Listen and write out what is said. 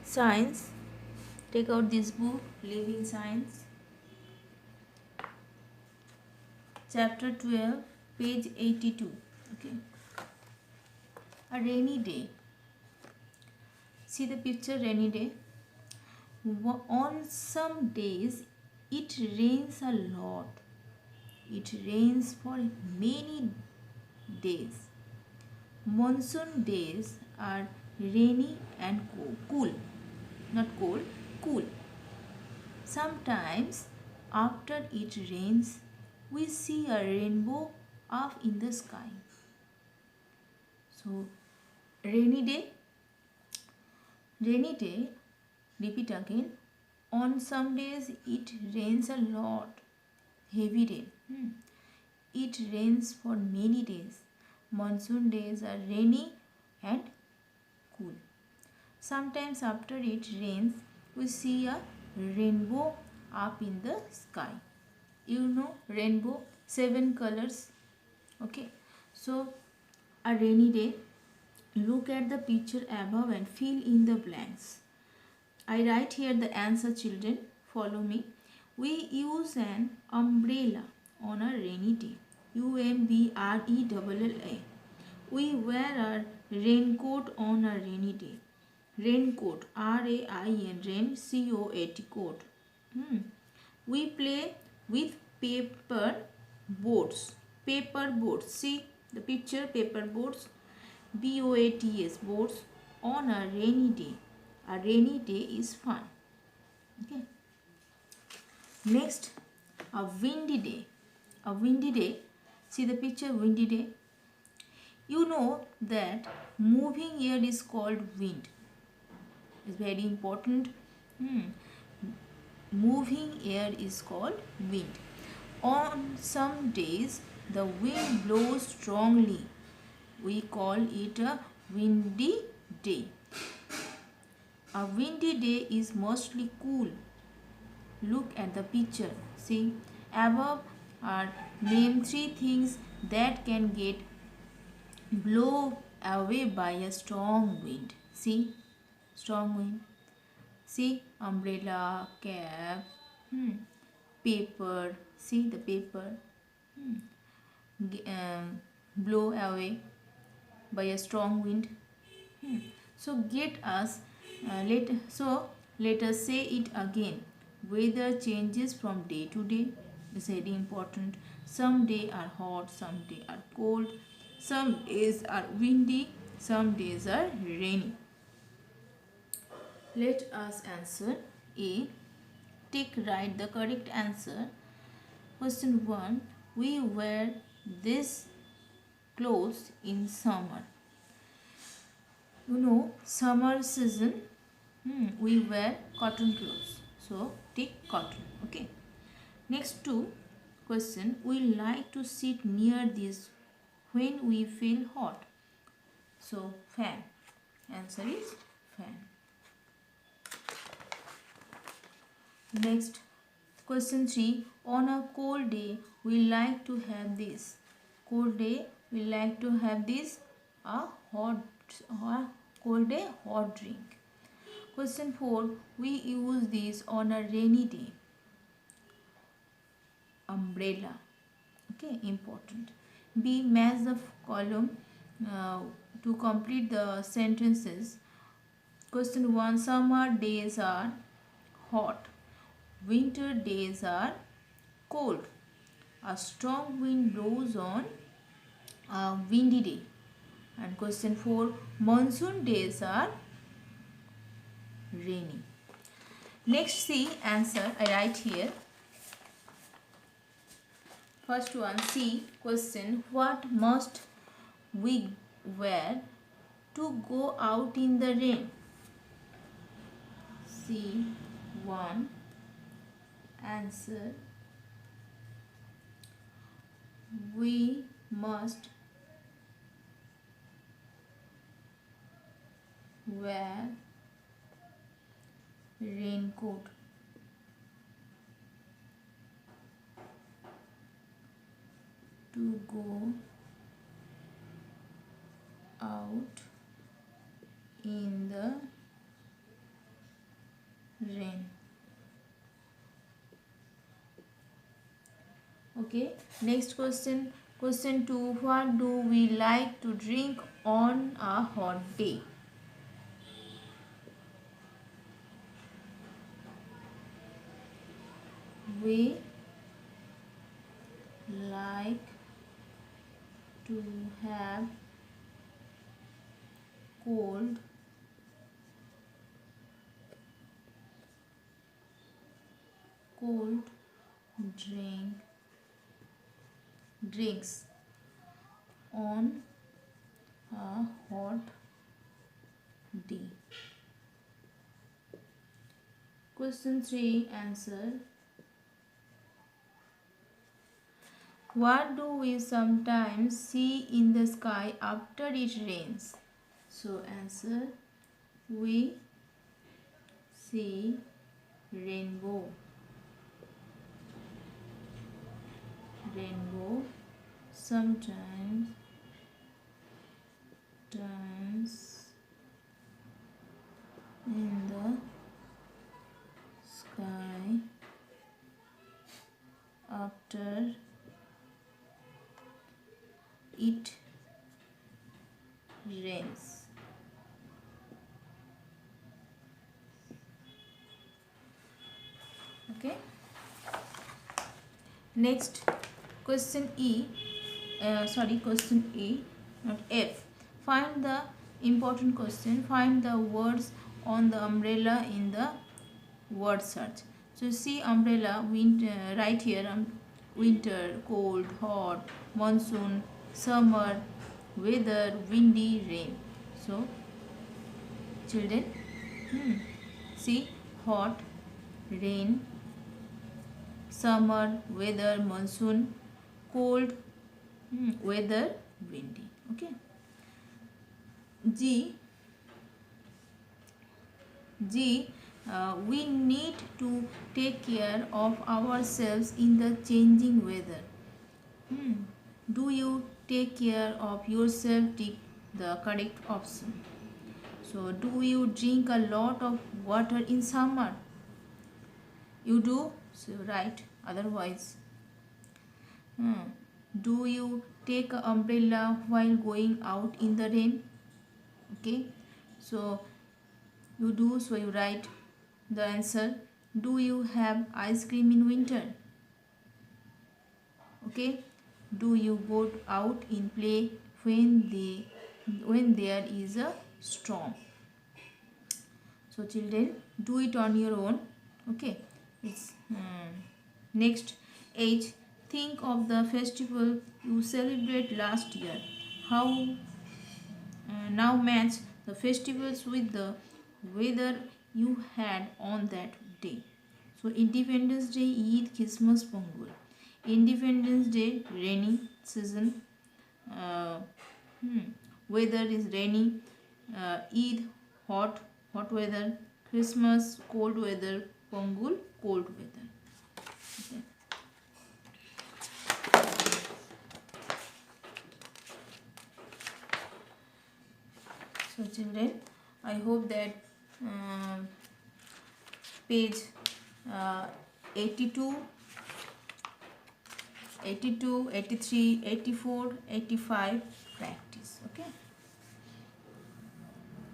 Science. Take out this book, Living Science, chapter 12, page 82. Okay. A rainy day. See the picture, rainy day. On some days it rains a lot. It rains for many days. Monsoon days are rainy and cool. Not cold, cool. Sometimes after it rains, we see a rainbow up in the sky. So, rainy day, repeat again. On some days it rains a lot, heavy rain. It rains for many days. Monsoon days are rainy and cool. Sometimes after it rains, we see a rainbow up in the sky. You know rainbow, 7 colors. Okay. So, a rainy day. Look at the picture above and fill in the blanks. I write here the answer, children. Follow me. We use an umbrella on a rainy day. UMBRELLA. We wear a raincoat on a rainy day. Raincoat, RAIN, rain, COAT, coat. We play with paper boats. Paper boats. See the picture, paper boats. BOATS, boats on a rainy day. A rainy day is fun. Okay. Next, a windy day. A windy day. See the picture, windy day. You know that moving air is called wind. It's very important. Moving air is called wind. On some days, the wind blows strongly. We call it a windy day. A windy day is mostly cool. Look at the picture. See, above are named 3 things that can get blown away by a strong wind. See, strong wind. See, umbrella, cap, paper. See the paper. Blow away by a strong wind. So let us say it again. Weather changes from day to day. It's very important. Some days are hot, some days are cold, some days are windy, some days are rainy. Let us answer A. Write the correct answer. Question 1. We wear this clothes in summer. You know, summer season, we wear cotton clothes. So, take cotton. Okay. Next two question. We like to sit near this when we feel hot. So, fan. Answer is fan. Next, question 3. On a cold day, we like to have this. Cold day, we like to have this, a cold day, hot drink. Question 4. We use this on a rainy day. Umbrella. Okay, important. B. Match the column to complete the sentences. Question 1. Summer days are hot. Winter days are cold. A strong wind blows on a windy day. And question 4. Monsoon days are rainy. Next, see answer. I write here. First one, C. Question. What must we wear to go out in the rain? C1. Answer. We must wear raincoat. To go out in the Okay, next question. Question 2. What do we like to drink on a hot day? We like to have cold drink drinks on a hot day. Question 3. Answer. What do we sometimes see in the sky after it rains? So answer, we see rainbow. Rainbow sometimes in the sky after it rains. Okay. Next, question question A, not F. Find the important question. Find the words on the umbrella in the word search. So see umbrella, winter, right here, winter, cold, hot, monsoon, summer, weather, windy, rain. So children, see hot, rain, summer, weather, monsoon, cold, weather, windy. Okay. G, we need to take care of ourselves in the changing weather. Do you take care of yourself? Tick the correct option. So, do you drink a lot of water in summer? You do? So, right. Otherwise, do you take an umbrella while going out in the rain? Okay. So, you do, so you write the answer. Do you have ice cream in winter? Okay. Do you go out in play when there is a storm? So children, do it on your own. Okay. It's next. H, think of the festival you celebrate last year. How now match the festivals with the weather you had on that day. So Independence Day, Eid, Christmas, Pongal. Independence Day, rainy season. Uh, Weather is rainy. Eid, hot weather. Christmas, cold weather. Pongal, cold weather. Okay. So children, I hope that page 82, 83, 84, 85 practice. Okay.